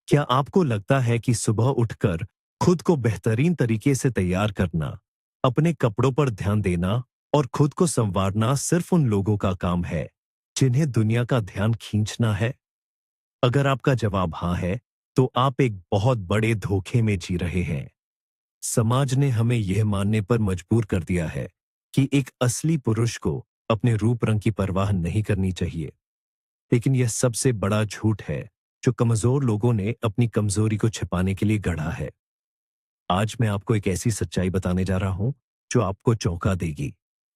क्या आपको लगता है कि सुबह उठकर खुद को बेहतरीन तरीके से तैयार करना, अपने कपड़ों पर ध्यान देना और खुद को संवारना सिर्फ उन लोगों का काम है जिन्हें दुनिया का ध्यान खींचना है? अगर आपका जवाब हाँ है, तो आप एक बहुत बड़े धोखे में जी रहे हैं। समाज ने हमें यह मानने पर मजबूर कर दिया है कि एक असली पुरुष को अपने रूप रंग की परवाह नहीं करनी चाहिए। लेकिन यह सबसे बड़ा झूठ है जो कमजोर लोगों ने अपनी कमजोरी को छिपाने के लिए गढ़ा है। आज मैं आपको एक ऐसी सच्चाई बताने जा रहा हूं जो आपको चौंका देगी।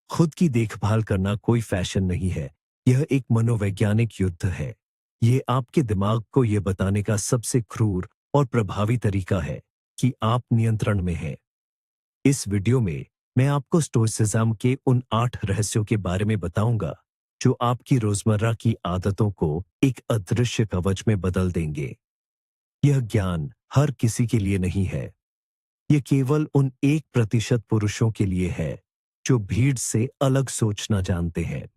खुद की देखभाल करना कोई फैशन नहीं है, यह एक मनोवैज्ञानिक युद्ध है। यह आपके दिमाग को यह बताने का सबसे क्रूर और प्रभावी तरीका है कि आप नियंत्रण में हैं। इस वीडियो में मैं आपको स्टोइसिज्म के उन 8 रहस्यों के बारे में बताऊंगा जो आपकी रोजमर्रा की आदतों को एक अदृश्य कवच में बदल देंगे। यह ज्ञान हर किसी के लिए नहीं है, यह केवल उन 1% पुरुषों के लिए है जो भीड़ से अलग सोचना जानते हैं।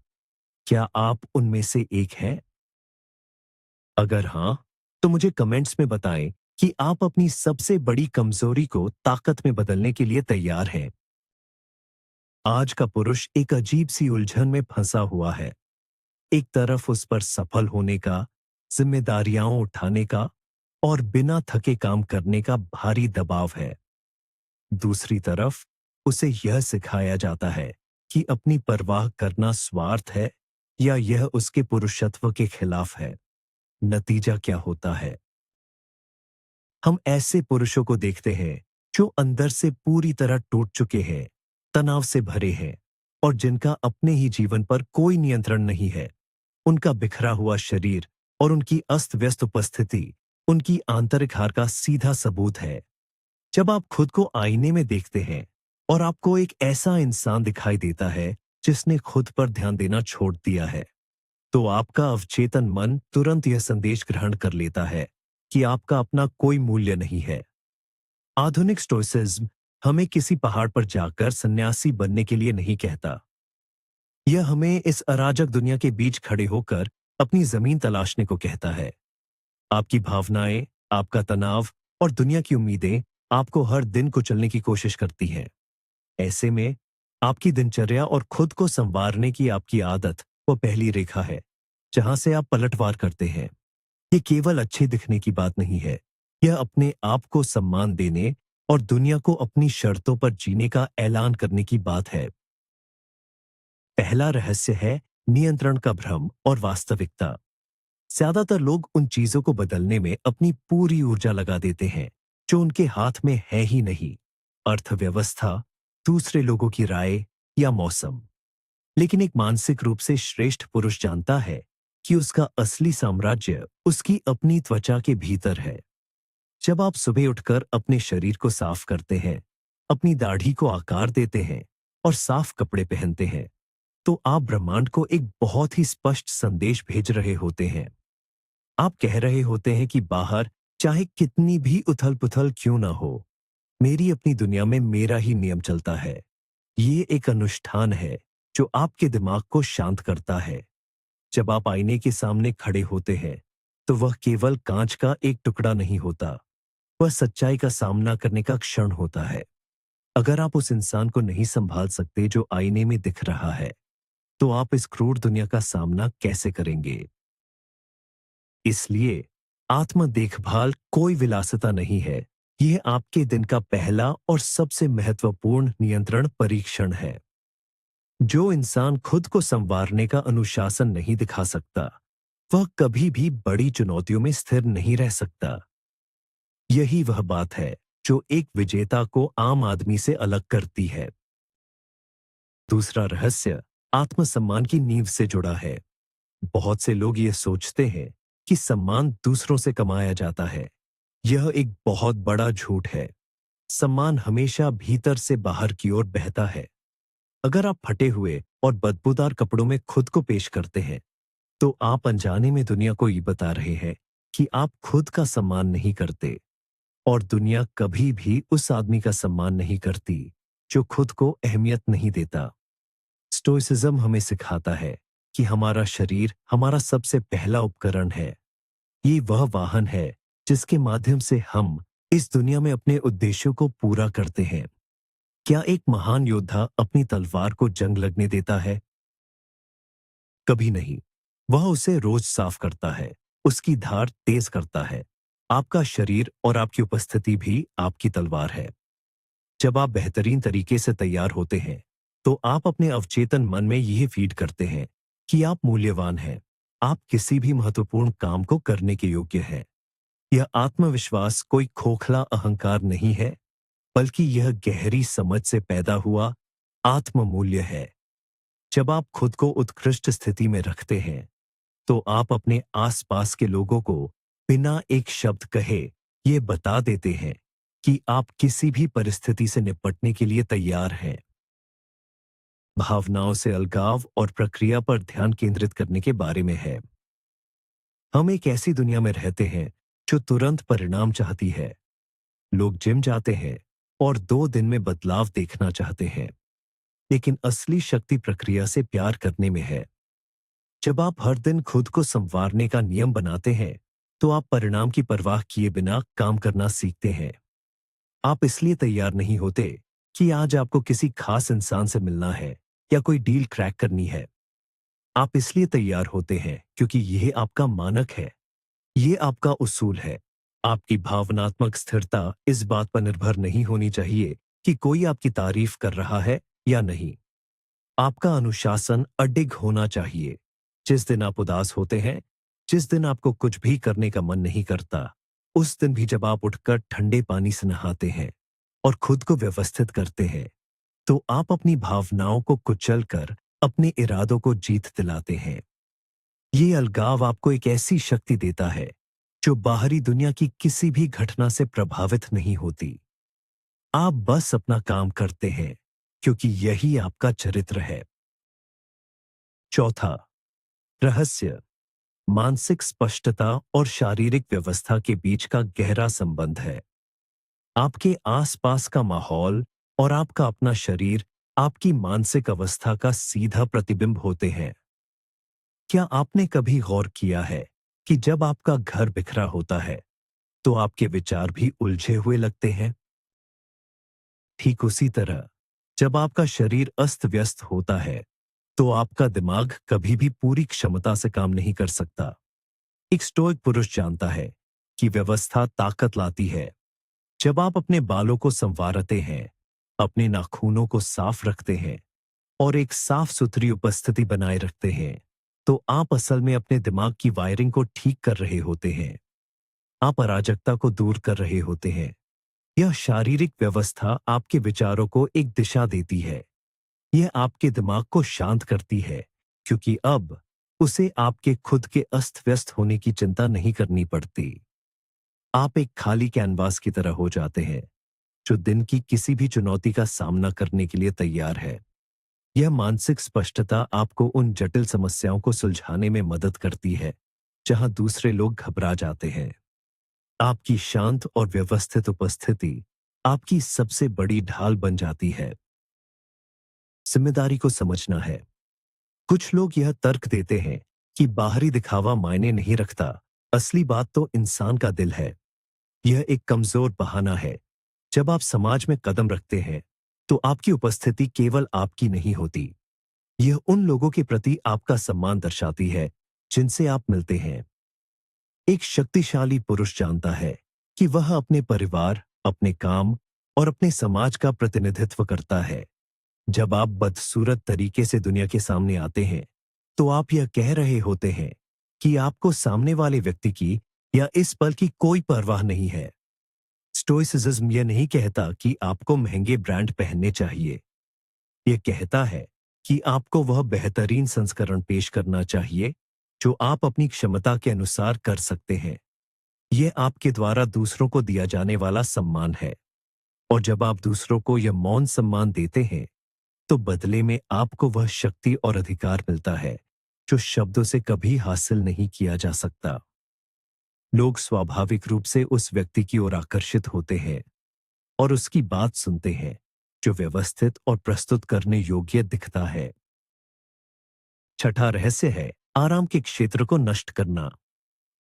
क्या आप उनमें से एक हैं? अगर हाँ, तो मुझे कमेंट्स में बताएं कि आप अपनी सबसे बड़ी कमजोरी को ताकत में बदलने के लिए तैयार हैं। आज का पुरुष एक अजीब सी उलझन में फंसा हुआ है। एक तरफ उस पर सफल होने का, जिम्मेदारियां उठाने का और बिना थके काम करने का भारी दबाव है। दूसरी तरफ उसे यह सिखाया जाता है कि अपनी परवाह करना स्वार्थ है या यह उसके पुरुषत्व के खिलाफ है। नतीजा क्या होता है? हम ऐसे पुरुषों को देखते हैं जो अंदर से पूरी तरह टूट चुके हैं, तनाव से भरे हैं और जिनका अपने ही जीवन पर कोई नियंत्रण नहीं है। उनका बिखरा हुआ शरीर और उनकी अस्त व्यस्त उपस्थिति उनकी आंतरिक हार का सीधा सबूत है। जब आप खुद को आईने में देखते हैं और आपको एक ऐसा इंसान दिखाई देता है जिसने खुद पर ध्यान देना छोड़ दिया है, तो आपका अवचेतन मन तुरंत यह संदेश ग्रहण कर लेता है कि आपका अपना कोई मूल्य नहीं है। आधुनिक स्टोइसिज्म हमें किसी पहाड़ पर जाकर सन्यासी बनने के लिए नहीं कहता। यह हमें इस अराजक दुनिया के बीच खड़े होकर अपनी जमीन तलाशने को कहता है। आपकी भावनाएं, आपका तनाव और दुनिया की उम्मीदें आपको हर दिन कुचलने की कोशिश करती हैं। ऐसे में आपकी दिनचर्या और खुद को संवारने की आपकी आदत वो पहली रेखा है जहां से आप पलटवार करते हैं। ये केवल अच्छे दिखने की बात नहीं है, यह अपने आप को सम्मान देने और दुनिया को अपनी शर्तों पर जीने का ऐलान करने की बात है। पहला रहस्य है नियंत्रण का भ्रम और वास्तविकता। ज्यादातर लोग उन चीजों को बदलने में अपनी पूरी ऊर्जा लगा देते हैं जो उनके हाथ में है ही नहीं। अर्थव्यवस्था, दूसरे लोगों की राय या मौसम। लेकिन एक मानसिक रूप से श्रेष्ठ पुरुष जानता है कि उसका असली साम्राज्य उसकी अपनी त्वचा के भीतर है। जब आप सुबह उठकर अपने शरीर को साफ करते हैं, अपनी दाढ़ी को आकार देते हैं और साफ कपड़े पहनते हैं, तो आप ब्रह्मांड को एक बहुत ही स्पष्ट संदेश भेज रहे होते हैं। आप कह रहे होते हैं कि बाहर चाहे कितनी भी उथल पुथल क्यों ना हो, मेरी अपनी दुनिया में मेरा ही नियम चलता है। ये एक अनुष्ठान है जो आपके दिमाग को शांत करता है। जब आप आईने के सामने खड़े होते हैं, तो वह केवल कांच का एक टुकड़ा नहीं होता, वह सच्चाई का सामना करने का क्षण होता है। अगर आप उस इंसान को नहीं संभाल सकते जो आईने में दिख रहा है, तो आप इस क्रूर दुनिया का सामना कैसे करेंगे? इसलिए आत्म देखभाल कोई विलासिता नहीं है, यह आपके दिन का पहला और सबसे महत्वपूर्ण नियंत्रण परीक्षण है। जो इंसान खुद को संवारने का अनुशासन नहीं दिखा सकता, वह कभी भी बड़ी चुनौतियों में स्थिर नहीं रह सकता। यही वह बात है जो एक विजेता को आम आदमी से अलग करती है। दूसरा रहस्य आत्मसम्मान की नींव से जुड़ा है। बहुत से लोग ये सोचते हैं कि सम्मान दूसरों से कमाया जाता है। यह एक बहुत बड़ा झूठ है। सम्मान हमेशा भीतर से बाहर की ओर बहता है। अगर आप फटे हुए और बदबूदार कपड़ों में खुद को पेश करते हैं, तो आप अनजाने में दुनिया को ये बता रहे हैं कि आप खुद का सम्मान नहीं करते। और दुनिया कभी भी उस आदमी का सम्मान नहीं करती जो खुद को अहमियत नहीं देता। स्टोइसिज्म हमें सिखाता है कि हमारा शरीर हमारा सबसे पहला उपकरण है। ये वह वाहन है जिसके माध्यम से हम इस दुनिया में अपने उद्देश्यों को पूरा करते हैं। क्या एक महान योद्धा अपनी तलवार को जंग लगने देता है? कभी नहीं। वह उसे रोज साफ करता है, उसकी धार तेज करता है। आपका शरीर और आपकी उपस्थिति भी आपकी तलवार है। जब आप बेहतरीन तरीके से तैयार होते हैं, तो आप अपने अवचेतन मन में यह फीड करते हैं कि आप मूल्यवान हैं। आप किसी भी महत्वपूर्ण काम को करने के योग्य हैं। यह आत्मविश्वास कोई खोखला अहंकार नहीं है, बल्कि यह गहरी समझ से पैदा हुआ आत्म मूल्य है। जब आप खुद को उत्कृष्ट स्थिति में रखते हैं, तो आप अपने आसपास के लोगों को बिना एक शब्द कहे ये बता देते हैं कि आप किसी भी परिस्थिति से निपटने के लिए तैयार हैं। भावनाओं से अलगाव और प्रक्रिया पर ध्यान केंद्रित करने के बारे में है। हम एक ऐसी दुनिया में रहते हैं जो तुरंत परिणाम चाहती है। लोग जिम जाते हैं और 2 दिन में बदलाव देखना चाहते हैं, लेकिन असली शक्ति प्रक्रिया से प्यार करने में है। जब आप हर दिन खुद को संवारने का नियम बनाते हैं, तो आप परिणाम की परवाह किए बिना काम करना सीखते हैं। आप इसलिए तैयार नहीं होते कि आज आपको किसी खास इंसान से मिलना है या कोई डील क्रैक करनी है। आप इसलिए तैयार होते हैं क्योंकि यह आपका मानक है, ये आपका उसूल है। आपकी भावनात्मक स्थिरता इस बात पर निर्भर नहीं होनी चाहिए कि कोई आपकी तारीफ कर रहा है या नहीं। आपका अनुशासन अडिग होना चाहिए। जिस दिन आप उदास होते हैं, जिस दिन आपको कुछ भी करने का मन नहीं करता, उस दिन भी जब आप उठकर ठंडे पानी से नहाते हैं और खुद को व्यवस्थित करते हैं, तो आप अपनी भावनाओं को कुचलकर अपने इरादों को जीत दिलाते हैं। ये अलगाव आपको एक ऐसी शक्ति देता है जो बाहरी दुनिया की किसी भी घटना से प्रभावित नहीं होती। आप बस अपना काम करते हैं क्योंकि यही आपका चरित्र है। चौथा, रहस्य, मानसिक स्पष्टता और शारीरिक व्यवस्था के बीच का गहरा संबंध है। आपके आसपास का माहौल और आपका अपना शरीर आपकी मानसिक अवस्था का सीधा प्रतिबिंब होते हैं। क्या आपने कभी गौर किया है कि जब आपका घर बिखरा होता है, तो आपके विचार भी उलझे हुए लगते हैं? ठीक उसी तरह, जब आपका शरीर अस्त व्यस्त होता है, तो आपका दिमाग कभी भी पूरी क्षमता से काम नहीं कर सकता। एक स्टोइक पुरुष जानता है कि व्यवस्था ताकत लाती है। जब आप अपने बालों को संवारते हैं, अपने नाखूनों को साफ रखते हैं और एक साफ सुथरी उपस्थिति बनाए रखते हैं, तो आप असल में अपने दिमाग की वायरिंग को ठीक कर रहे होते हैं। आप अराजकता को दूर कर रहे होते हैं। यह शारीरिक व्यवस्था आपके विचारों को एक दिशा देती है। यह आपके दिमाग को शांत करती है, क्योंकि अब उसे आपके खुद के अस्त व्यस्त होने की चिंता नहीं करनी पड़ती। आप एक खाली कैनवास की तरह हो जाते हैं, जो दिन की किसी भी चुनौती का सामना करने के लिए तैयार है। यह मानसिक स्पष्टता आपको उन जटिल समस्याओं को सुलझाने में मदद करती है, जहां दूसरे लोग घबरा जाते हैं। आपकी शांत और व्यवस्थित उपस्थिति आपकी सबसे बड़ी ढाल बन जाती है। जिम्मेदारी को समझना है। कुछ लोग यह तर्क देते हैं कि बाहरी दिखावा मायने नहीं रखता, असली बात तो इंसान का दिल है। यह एक कमजोर बहाना है। जब आप समाज में कदम रखते हैं, तो आपकी उपस्थिति केवल आपकी नहीं होती। यह उन लोगों के प्रति आपका सम्मान दर्शाती है जिनसे आप मिलते हैं। एक शक्तिशाली पुरुष जानता है कि वह अपने परिवार, अपने काम और अपने समाज का प्रतिनिधित्व करता है। जब आप बदसूरत तरीके से दुनिया के सामने आते हैं, तो आप यह कह रहे होते हैं कि आपको सामने वाले व्यक्ति की या इस पल की कोई परवाह नहीं है। स्टोइसिज्म यह नहीं कहता कि आपको महंगे ब्रांड पहनने चाहिए। यह कहता है कि आपको वह बेहतरीन संस्करण पेश करना चाहिए जो आप अपनी क्षमता के अनुसार कर सकते हैं। यह आपके द्वारा दूसरों को दिया जाने वाला सम्मान है। और जब आप दूसरों को यह मौन सम्मान देते हैं, तो बदले में आपको वह शक्ति और अधिकार मिलता है जो शब्दों से कभी हासिल नहीं किया जा सकता। लोग स्वाभाविक रूप से उस व्यक्ति की ओर आकर्षित होते हैं और उसकी बात सुनते हैं जो व्यवस्थित और प्रस्तुत करने योग्य दिखता है। छठा रहस्य है आराम के क्षेत्र को नष्ट करना।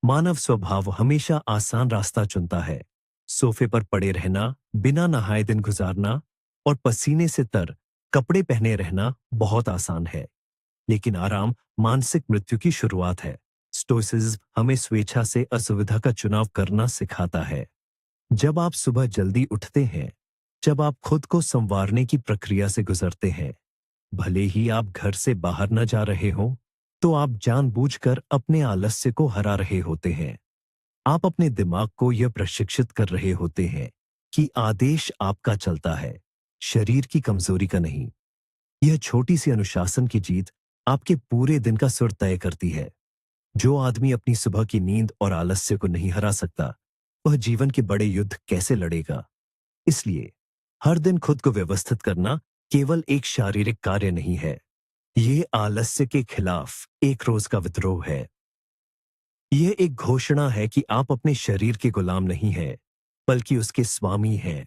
मानव स्वभाव हमेशा आसान रास्ता चुनता है। सोफे पर पड़े रहना, बिना नहाए दिन गुजारना और पसीने से तर कपड़े पहने रहना बहुत आसान है। लेकिन आराम मानसिक मृत्यु की शुरुआत है। स्टोइसिज्म हमें स्वेच्छा से असुविधा का चुनाव करना सिखाता है। जब आप सुबह जल्दी उठते हैं, जब आप खुद को संवारने की प्रक्रिया से गुजरते हैं, भले ही आप घर से बाहर न जा रहे हों, तो आप जानबूझकर अपने आलस्य को हरा रहे होते हैं। आप अपने दिमाग को यह प्रशिक्षित कर रहे होते हैं कि आदेश आपका चलता है, शरीर की कमजोरी का नहीं। यह छोटी सी अनुशासन की जीत आपके पूरे दिन का सुर तय करती है। जो आदमी अपनी सुबह की नींद और आलस्य को नहीं हरा सकता, वह जीवन के बड़े युद्ध कैसे लड़ेगा? इसलिए हर दिन खुद को व्यवस्थित करना केवल एक शारीरिक कार्य नहीं है, ये आलस्य के खिलाफ एक रोज का विद्रोह है। यह एक घोषणा है कि आप अपने शरीर के गुलाम नहीं हैं, बल्कि उसके स्वामी हैं।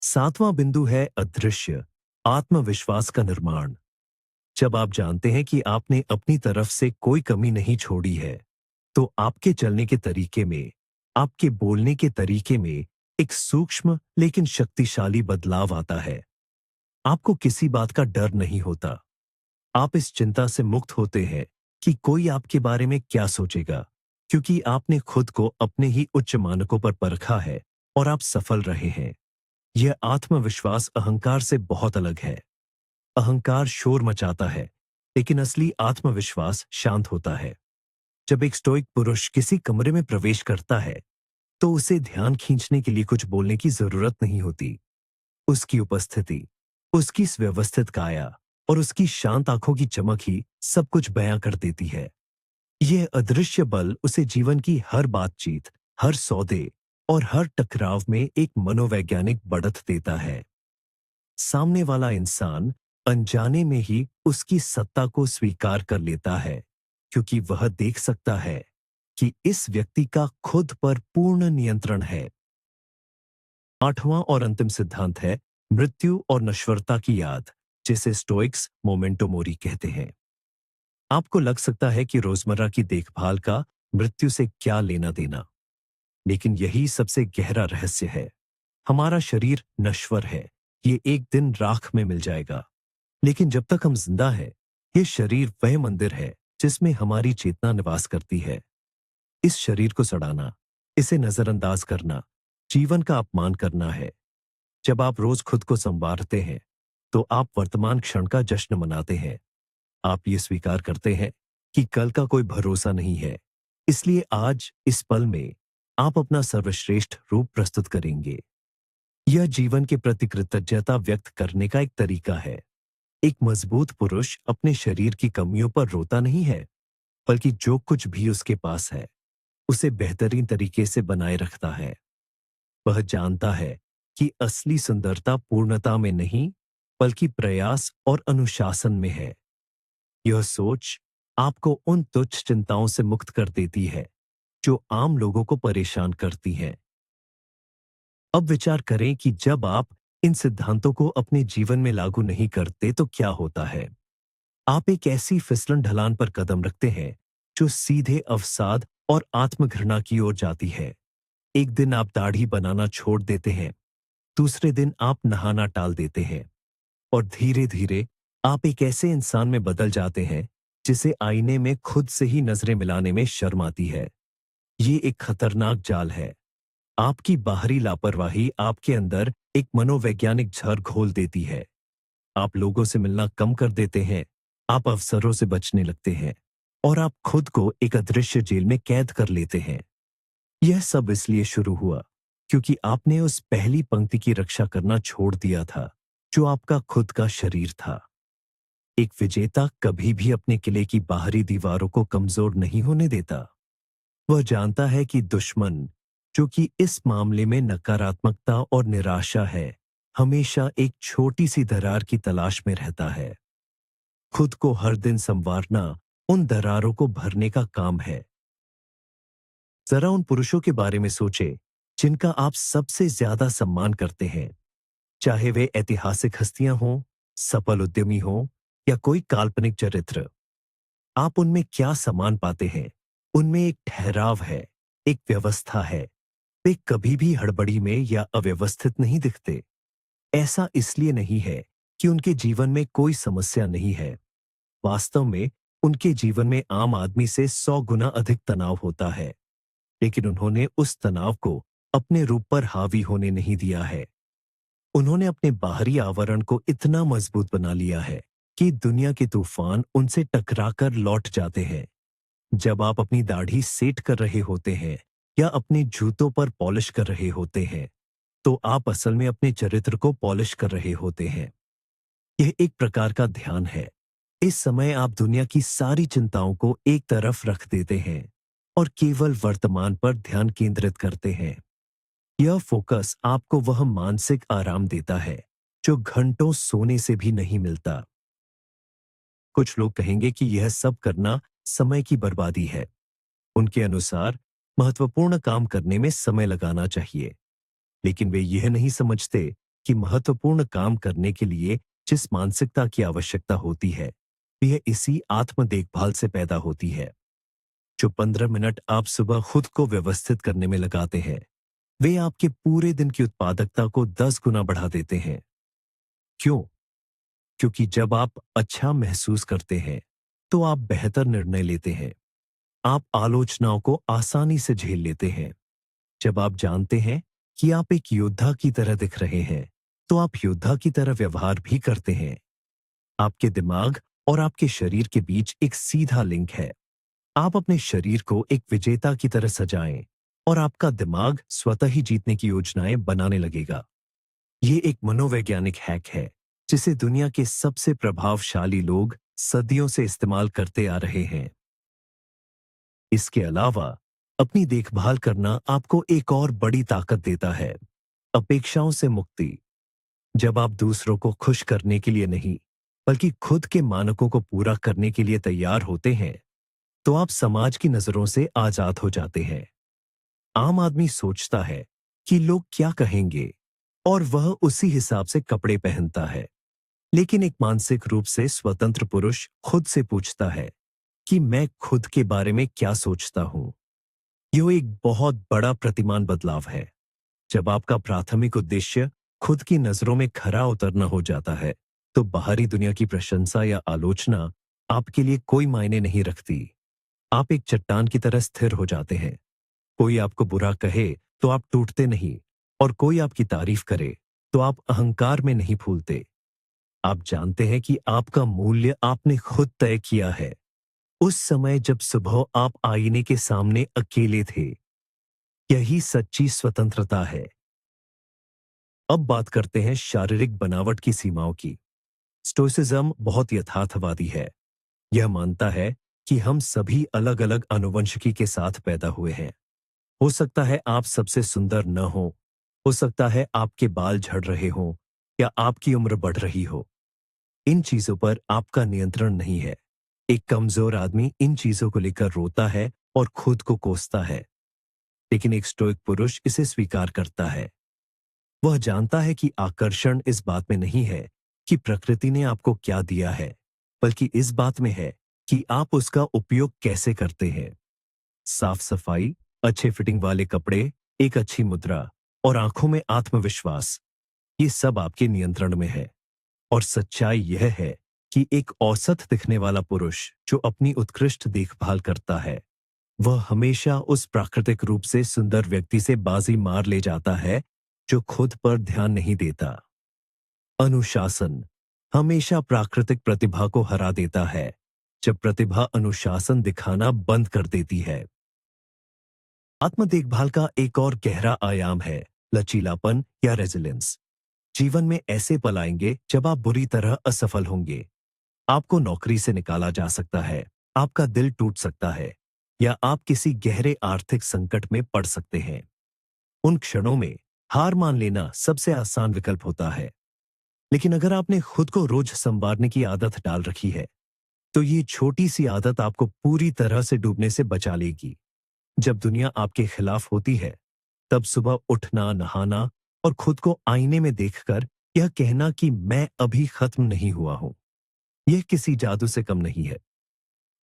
सातवां बिंदु है अदृश्य आत्मविश्वास का निर्माण। जब आप जानते हैं कि आपने अपनी तरफ से कोई कमी नहीं छोड़ी है, तो आपके चलने के तरीके में, आपके बोलने के तरीके में एक सूक्ष्म लेकिन शक्तिशाली बदलाव आता है। आपको किसी बात का डर नहीं होता। आप इस चिंता से मुक्त होते हैं कि कोई आपके बारे में क्या सोचेगा, क्योंकि आपने खुद को अपने ही उच्च मानकों पर परखा है और आप सफल रहे हैं। यह आत्मविश्वास अहंकार से बहुत अलग है। अहंकार शोर मचाता है, लेकिन असली आत्मविश्वास शांत होता है। जब एक स्टोइक पुरुष किसी कमरे में प्रवेश करता है, तो उसे ध्यान खींचने के लिए कुछ बोलने की जरूरत नहीं होती। उसकी उपस्थिति, उसकी व्यवस्थित काया और उसकी शांत आंखों की चमक ही सब कुछ बयां कर देती है। यह अदृश्य बल उसे जीवन की हर बातचीत, हर सौदे और हर टकराव में एक मनोवैज्ञानिक बढ़त देता है। सामने वाला इंसान अनजाने में ही उसकी सत्ता को स्वीकार कर लेता है, क्योंकि वह देख सकता है कि इस व्यक्ति का खुद पर पूर्ण नियंत्रण है। आठवां और अंतिम सिद्धांत है मृत्यु और नश्वरता की याद, जिसे स्टोइक्स मोमेंटो मोरी कहते हैं। आपको लग सकता है कि रोजमर्रा की देखभाल का मृत्यु से क्या लेना देना, लेकिन यही सबसे गहरा रहस्य है। हमारा शरीर नश्वर है, ये एक दिन राख में मिल जाएगा। लेकिन जब तक हम जिंदा हैं, ये शरीर वह मंदिर है जिसमें हमारी चेतना निवास करती है। इस शरीर को सड़ाना, इसे नजरअंदाज करना, जीवन का अपमान करना है। जब आप रोज खुद को संवारते हैं, तो आप वर्तमान क्षण का जश्न मनाते हैं। आप ये स्वीकार करते हैं कि कल का कोई भरोसा नहीं है। इसलिए आज इस पल में आप अपना सर्वश्रेष्ठ रूप प्रस्तुत करेंगे। यह जीवन के प्रति कृतज्ञता व्यक्त करने का एक तरीका है। एक मजबूत पुरुष अपने शरीर की कमियों पर रोता नहीं है, बल्कि जो कुछ भी उसके पास है, उसे बेहतरीन तरीके से बनाए रखता है। वह जानता है कि असली सुंदरता पूर्णता में नहीं, बल्कि प्रयास और अनुशासन में है। यह सोच आपको उन तुच्छ चिंताओं से मुक्त कर देती है जो आम लोगों को परेशान करती हैं। अब विचार करें कि जब आप इन सिद्धांतों को अपने जीवन में लागू नहीं करते तो क्या होता है। आप एक ऐसी फिसलन ढलान पर कदम रखते हैं जो सीधे अवसाद और आत्मघृणा की ओर जाती है। एक दिन आप दाढ़ी बनाना छोड़ देते हैं, दूसरे दिन आप नहाना टाल देते हैं, और धीरे धीरे आप एक ऐसे इंसान में बदल जाते हैं जिसे आईने में खुद से ही नजरें मिलाने में शर्म आती है। ये एक खतरनाक जाल है। आपकी बाहरी लापरवाही आपके अंदर एक मनोवैज्ञानिक झर घोल देती है। आप लोगों से मिलना कम कर देते हैं, आप अवसरों से बचने लगते हैं, और आप खुद को एक अदृश्य जेल में कैद कर लेते हैं। यह सब इसलिए शुरू हुआ क्योंकि आपने उस पहली पंक्ति की रक्षा करना छोड़ दिया था जो आपका खुद का शरीर था। एक विजेता कभी भी अपने किले की बाहरी दीवारों को कमजोर नहीं होने देता। वह जानता है कि दुश्मन, जो कि इस मामले में नकारात्मकता और निराशा है, हमेशा एक छोटी सी दरार की तलाश में रहता है। खुद को हर दिन संवारना उन दरारों को भरने का काम है। जरा उन पुरुषों के बारे में सोचें जिनका आप सबसे ज्यादा सम्मान करते हैं, चाहे वे ऐतिहासिक हस्तियां हों, सफल उद्यमी हों या कोई काल्पनिक चरित्र। आप उनमें क्या सम्मान पाते हैं? उनमें एक ठहराव है, एक व्यवस्था है। वे कभी भी हड़बड़ी में या अव्यवस्थित नहीं दिखते। ऐसा इसलिए नहीं है कि उनके जीवन में कोई समस्या नहीं है। वास्तव में उनके जीवन में आम आदमी से 100 गुना अधिक तनाव होता है, लेकिन उन्होंने उस तनाव को अपने रूप पर हावी होने नहीं दिया है। उन्होंने अपने बाहरी आवरण को इतना मजबूत बना लिया है कि दुनिया के तूफान उनसे टकराकर लौट जाते हैं। जब आप अपनी दाढ़ी सेट कर रहे होते हैं या अपने जूतों पर पॉलिश कर रहे होते हैं, तो आप असल में अपने चरित्र को पॉलिश कर रहे होते हैं। यह एक प्रकार का ध्यान है। इस समय आप दुनिया की सारी चिंताओं को एक तरफ रख देते हैं और केवल वर्तमान पर ध्यान केंद्रित करते हैं। यह फोकस आपको वह मानसिक आराम देता है जो घंटों सोने से भी नहीं मिलता। कुछ लोग कहेंगे कि यह सब करना समय की बर्बादी है। उनके अनुसार महत्वपूर्ण काम करने में समय लगाना चाहिए, लेकिन वे यह नहीं समझते कि महत्वपूर्ण काम करने के लिए जिस मानसिकता की आवश्यकता होती है, यह इसी आत्म देखभाल से पैदा होती है। जो 15 मिनट आप सुबह खुद को व्यवस्थित करने में लगाते हैं, वे आपके पूरे दिन की उत्पादकता को 10 गुना बढ़ा देते हैं। क्यों? क्योंकि जब आप अच्छा महसूस करते हैं, तो आप बेहतर निर्णय लेते हैं। आप आलोचनाओं को आसानी से झेल लेते हैं। जब आप जानते हैं कि आप एक योद्धा की तरह दिख रहे हैं, तो आप योद्धा की तरह व्यवहार भी करते हैं। आपके दिमाग और आपके शरीर के बीच एक सीधा लिंक है। आप अपने शरीर को एक विजेता की तरह सजाएं और आपका दिमाग स्वतः ही जीतने की योजनाएं बनाने लगेगा। ये एक मनोवैज्ञानिक हैक है जिसे दुनिया के सबसे प्रभावशाली लोग सदियों से इस्तेमाल करते आ रहे हैं। इसके अलावा अपनी देखभाल करना आपको एक और बड़ी ताकत देता है, अपेक्षाओं से मुक्ति। जब आप दूसरों को खुश करने के लिए नहीं, बल्कि खुद के मानकों को पूरा करने के लिए तैयार होते हैं, तो आप समाज की नजरों से आजाद हो जाते हैं। आम आदमी सोचता है कि लोग क्या कहेंगे और वह उसी हिसाब से कपड़े पहनता है। लेकिन एक मानसिक रूप से स्वतंत्र पुरुष खुद से पूछता है कि मैं खुद के बारे में क्या सोचता हूं। यह एक बहुत बड़ा प्रतिमान बदलाव है। जब आपका प्राथमिक उद्देश्य खुद की नजरों में खरा उतरना हो जाता है, तो बाहरी दुनिया की प्रशंसा या आलोचना आपके लिए कोई मायने नहीं रखती। आप एक चट्टान की तरह स्थिर हो जाते हैं। कोई आपको बुरा कहे तो आप टूटते नहीं, और कोई आपकी तारीफ करे तो आप अहंकार में नहीं फूलते। आप जानते हैं कि आपका मूल्य आपने खुद तय किया है। उस समय जब सुबह आप आईने के सामने अकेले थे, यही सच्ची स्वतंत्रता है। अब बात करते हैं शारीरिक बनावट की सीमाओं की। स्टोइसिज्म बहुत यथार्थवादी है। यह मानता है कि हम सभी अलग अलग आनुवंशिकी के साथ पैदा हुए हैं। हो सकता है आप सबसे सुंदर न हो सकता है आपके बाल झड़ रहे हों या आपकी उम्र बढ़ रही हो। इन चीजों पर आपका नियंत्रण नहीं है। एक कमजोर आदमी इन चीजों को लेकर रोता है और खुद को कोसता है, लेकिन एक स्टोइक पुरुष इसे स्वीकार करता है। वह जानता है कि आकर्षण इस बात में नहीं है कि प्रकृति ने आपको क्या दिया है, बल्कि इस बात में है कि आप उसका उपयोग कैसे करते हैं। साफ सफाई, अच्छे फिटिंग वाले कपड़े, एक अच्छी मुद्रा और आंखों में आत्मविश्वास, ये सब आपके नियंत्रण में है। और सच्चाई यह है कि एक औसत दिखने वाला पुरुष जो अपनी उत्कृष्ट देखभाल करता है, वह हमेशा उस प्राकृतिक रूप से सुंदर व्यक्ति से बाजी मार ले जाता है जो खुद पर ध्यान नहीं देता। अनुशासन हमेशा प्राकृतिक प्रतिभा को हरा देता है जब प्रतिभा अनुशासन दिखाना बंद कर देती है। आत्म देखभाल का एक और गहरा आयाम है लचीलापन या रेजिलेंस। जीवन में ऐसे पल आएंगे जब आप बुरी तरह असफल होंगे। आपको नौकरी से निकाला जा सकता है, आपका दिल टूट सकता है, या आप किसी गहरे आर्थिक संकट में पड़ सकते हैं। उन क्षणों में हार मान लेना सबसे आसान विकल्प होता है। लेकिन अगर आपने खुद को रोज संवारने की आदत डाल रखी है, तो ये छोटी सी आदत आपको पूरी तरह से डूबने से बचा लेगी। जब दुनिया आपके खिलाफ होती है, तब सुबह उठना, नहाना और खुद को आईने में देखकर यह कहना कि मैं अभी खत्म नहीं हुआ हूं, यह किसी जादू से कम नहीं है।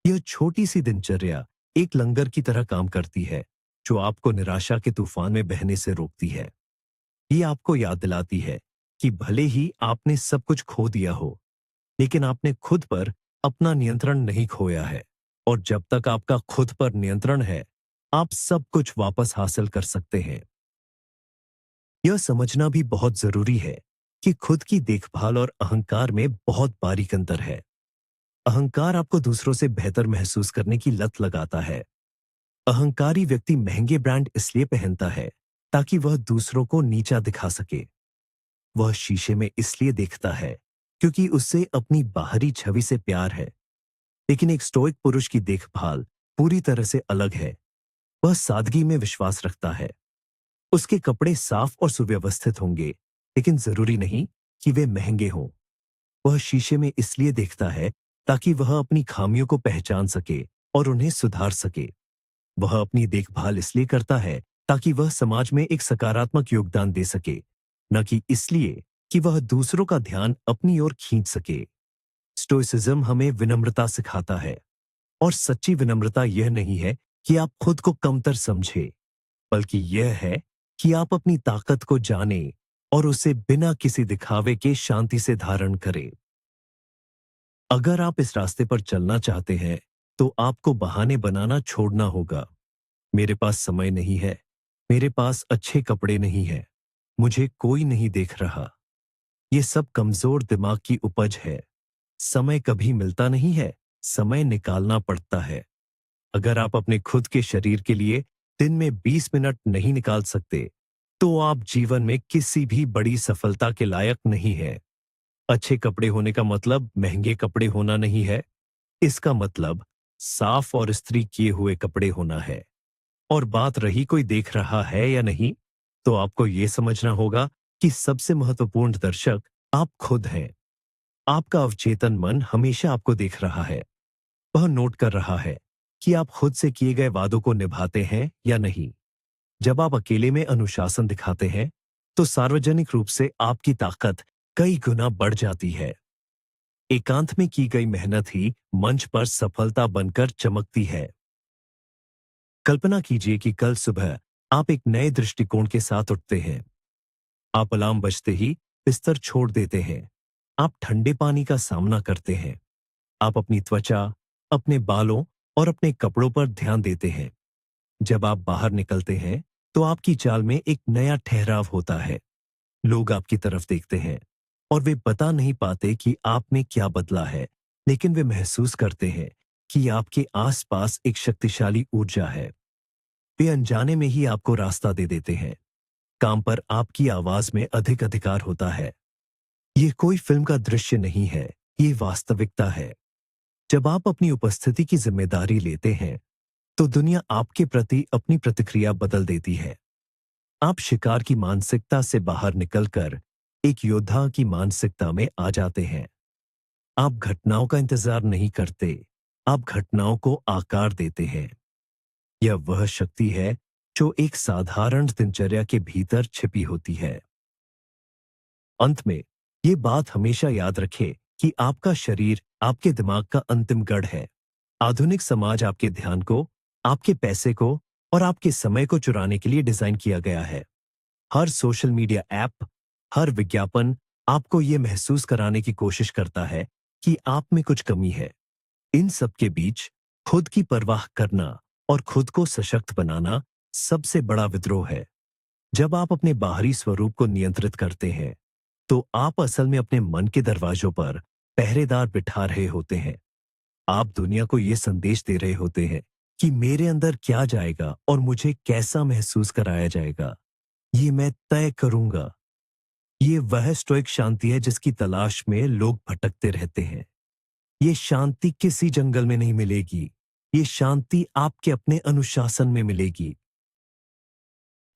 यह छोटी सी दिनचर्या एक लंगर की तरह काम करती है, जो आपको निराशा के तूफान में बहने से रोकती है। ये आपको याद दिलाती है कि भले ही आपने सब कुछ खो दिया हो, लेकिन आपने खुद पर अपना नियंत्रण नहीं खोया है। और जब तक आपका खुद पर नियंत्रण है, आप सब कुछ वापस हासिल कर सकते हैं। यह समझना भी बहुत जरूरी है कि खुद की देखभाल और अहंकार में बहुत बारीक अंतर है। अहंकार आपको दूसरों से बेहतर महसूस करने की लत लगाता है। अहंकारी व्यक्ति महंगे ब्रांड इसलिए पहनता है ताकि वह दूसरों को नीचा दिखा सके। वह शीशे में इसलिए देखता है क्योंकि उससे अपनी बाहरी छवि से प्यार है। लेकिन एक स्टोइक पुरुष की देखभाल पूरी तरह से अलग है। वह सादगी में विश्वास रखता है। उसके कपड़े साफ और सुव्यवस्थित होंगे, लेकिन जरूरी नहीं कि वे महंगे हों। वह शीशे में इसलिए देखता है ताकि वह अपनी खामियों को पहचान सके और उन्हें सुधार सके। वह अपनी देखभाल इसलिए करता है ताकि वह समाज में एक सकारात्मक योगदान दे सके, न कि इसलिए कि वह दूसरों का ध्यान अपनी ओर खींच सके। स्टोइसिज्म हमें विनम्रता सिखाता है, और सच्ची विनम्रता यह नहीं है कि आप खुद को कमतर समझे, बल्कि यह है कि आप अपनी ताकत को जाने और उसे बिना किसी दिखावे के शांति से धारण करें। अगर आप इस रास्ते पर चलना चाहते हैं, तो आपको बहाने बनाना छोड़ना होगा। मेरे पास समय नहीं है, मेरे पास अच्छे कपड़े नहीं हैं, मुझे कोई नहीं देख रहा। ये सब कमजोर दिमाग की उपज है। समय कभी मिलता नहीं है, समय निकालना पड़ता है। अगर आप अपने खुद के शरीर के लिए दिन में 20 मिनट नहीं निकाल सकते, तो आप जीवन में किसी भी बड़ी सफलता के लायक नहीं है। अच्छे कपड़े होने का मतलब महंगे कपड़े होना नहीं है। इसका मतलब साफ और इस्त्री किए हुए कपड़े होना है। और बात रही कोई देख रहा है या नहीं, तो आपको यह समझना होगा कि सबसे महत्वपूर्ण दर्शक आप खुद हैं। आपका अवचेतन मन हमेशा आपको देख रहा है। वह नोट कर रहा है कि आप खुद से किए गए वादों को निभाते हैं या नहीं। जब आप अकेले में अनुशासन दिखाते हैं, तो सार्वजनिक रूप से आपकी ताकत कई गुना बढ़ जाती है। एकांत में की गई मेहनत ही मंच पर सफलता बनकर चमकती है। कल्पना कीजिए कि कल सुबह आप एक नए दृष्टिकोण के साथ उठते हैं। आप अलार्म बजते ही बिस्तर छोड़ देते हैं। आप ठंडे पानी का सामना करते हैं। आप अपनी त्वचा, अपने बालों और अपने कपड़ों पर ध्यान देते हैं। जब आप बाहर निकलते हैं, तो आपकी चाल में एक नया ठहराव होता है। लोग आपकी तरफ देखते हैं और वे बता नहीं पाते कि आप में क्या बदला है, लेकिन वे महसूस करते हैं कि आपके आसपास एक शक्तिशाली ऊर्जा है। वे अनजाने में ही आपको रास्ता दे देते हैं। काम पर आपकी आवाज में अधिक अधिकार होता है। ये कोई फिल्म का दृश्य नहीं है, ये वास्तविकता है। जब आप अपनी उपस्थिति की जिम्मेदारी लेते हैं, तो दुनिया आपके प्रति अपनी प्रतिक्रिया बदल देती है। आप शिकार की मानसिकता से बाहर निकलकर एक योद्धा की मानसिकता में आ जाते हैं। आप घटनाओं का इंतजार नहीं करते, आप घटनाओं को आकार देते हैं। यह वह शक्ति है जो एक साधारण दिनचर्या के भीतर छिपी होती है। अंत में, ये बात हमेशा याद रखें कि आपका शरीर आपके दिमाग का अंतिम गढ़ है। आधुनिक समाज आपके ध्यान को, आपके पैसे को और आपके समय को चुराने के लिए डिजाइन किया गया है। हर सोशल मीडिया ऐप, हर विज्ञापन आपको यह महसूस कराने की कोशिश करता है कि आप में कुछ कमी है। इन सब के बीच खुद की परवाह करना और खुद को सशक्त बनाना सबसे बड़ा विद्रोह है। जब आप अपने बाहरी स्वरूप को नियंत्रित करते हैं, तो आप असल में अपने मन के दरवाजों पर पहरेदार बिठा रहे होते हैं। आप दुनिया को यह संदेश दे रहे होते हैं कि मेरे अंदर क्या जाएगा और मुझे कैसा महसूस कराया जाएगा, ये मैं तय करूंगा। ये वह स्टोइक शांति है जिसकी तलाश में लोग भटकते रहते हैं। ये शांति किसी जंगल में नहीं मिलेगी। ये शांति आपके अपने अनुशासन में मिलेगी।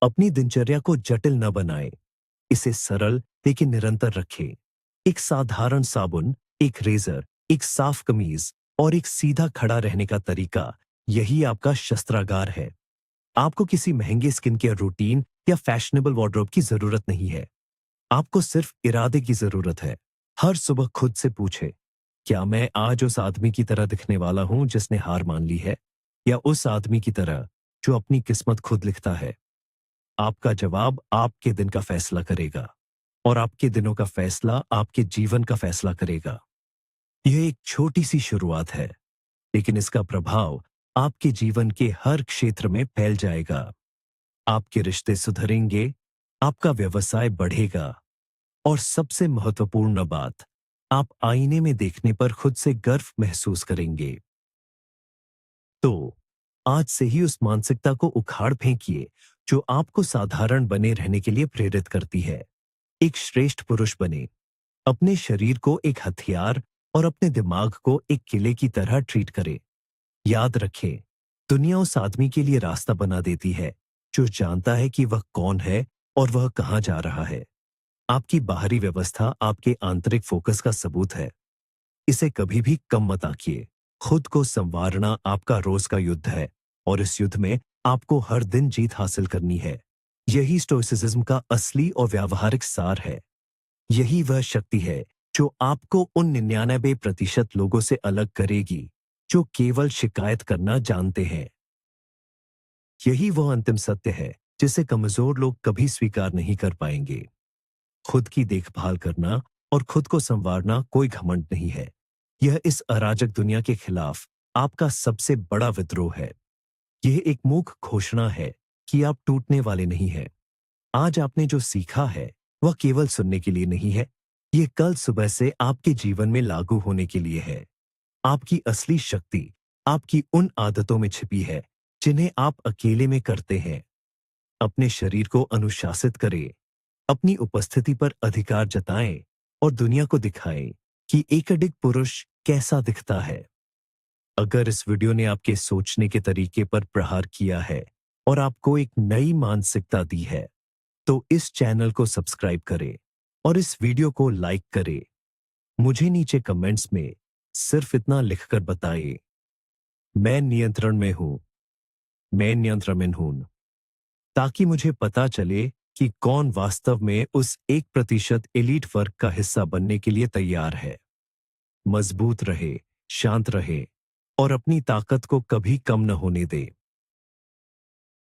अपनी दिनचर्या को जटिल न बनाएं, इसे सरल लेकिन निरंतर रखें। एक साधारण साबुन, एक रेजर, एक साफ कमीज और एक सीधा खड़ा रहने का तरीका, यही आपका शस्त्रागार है। आपको किसी महंगे स्किन केयर रूटीन या फैशनेबल वार्डरोब की जरूरत नहीं है। आपको सिर्फ इरादे की जरूरत है। हर सुबह खुद से पूछे, क्या मैं आज उस आदमी की तरह दिखने वाला हूं जिसने हार मान ली है? या उस आदमी की तरह जो अपनी किस्मत खुद लिखता है? आपका जवाब आपके दिन का फैसला करेगा और आपके दिनों का फैसला आपके जीवन का फैसला करेगा। यह एक छोटी सी शुरुआत है, लेकिन इसका प्रभाव आपके जीवन के हर क्षेत्र में फैल जाएगा। आपके रिश्ते सुधरेंगे, आपका व्यवसाय बढ़ेगा और सबसे महत्वपूर्ण बात, आप आईने में देखने पर खुद से गर्व महसूस करेंगे। तो आज से ही उस मानसिकता को उखाड़ फेंकिए जो आपको साधारण बने रहने के लिए प्रेरित करती है। एक श्रेष्ठ पुरुष बने। अपने शरीर को एक हथियार और अपने दिमाग को एक किले की तरह ट्रीट करें। याद रखें, दुनिया उस आदमी के लिए रास्ता बना देती है जो जानता है कि वह कौन है और वह कहां जा रहा है। आपकी बाहरी व्यवस्था आपके आंतरिक फोकस का सबूत है। इसे कभी भी कम मत आंकिए। खुद को संवारना आपका रोज का युद्ध है और इस युद्ध में आपको हर दिन जीत हासिल करनी है। यही स्टोइसिज्म का असली और व्यावहारिक सार है। यही वह शक्ति है जो आपको उन 99% लोगों से अलग करेगी जो केवल शिकायत करना जानते हैं। यही वह अंतिम सत्य है जिसे कमजोर लोग कभी स्वीकार नहीं कर पाएंगे। खुद की देखभाल करना और खुद को संवारना कोई घमंड नहीं है। यह इस अराजक दुनिया के खिलाफ आपका सबसे बड़ा विद्रोह है। यह एक मूक घोषणा है कि आप टूटने वाले नहीं हैं। आज आपने जो सीखा है वह केवल सुनने के लिए नहीं है। यह कल सुबह से आपके जीवन में लागू होने के लिए है। आपकी असली शक्ति आपकी उन आदतों में छिपी है जिन्हें आप अकेले में करते हैं। अपने शरीर को अनुशासित करें, अपनी उपस्थिति पर अधिकार जताएं और दुनिया को दिखाएं कि एकडिक पुरुष कैसा दिखता है। अगर इस वीडियो ने आपके सोचने के तरीके पर प्रहार किया है और आपको एक नई मानसिकता दी है, तो इस चैनल को सब्सक्राइब करें और इस वीडियो को लाइक करें। मुझे नीचे कमेंट्स में सिर्फ इतना लिखकर बताएं, मैं नियंत्रण में हूं, मैं नियंत्रण में हूं, ताकि मुझे पता चले कि कौन वास्तव में उस 1% एलीट वर्ग का हिस्सा बनने के लिए तैयार है। मजबूत रहे, शांत रहे और अपनी ताकत को कभी कम न होने दे।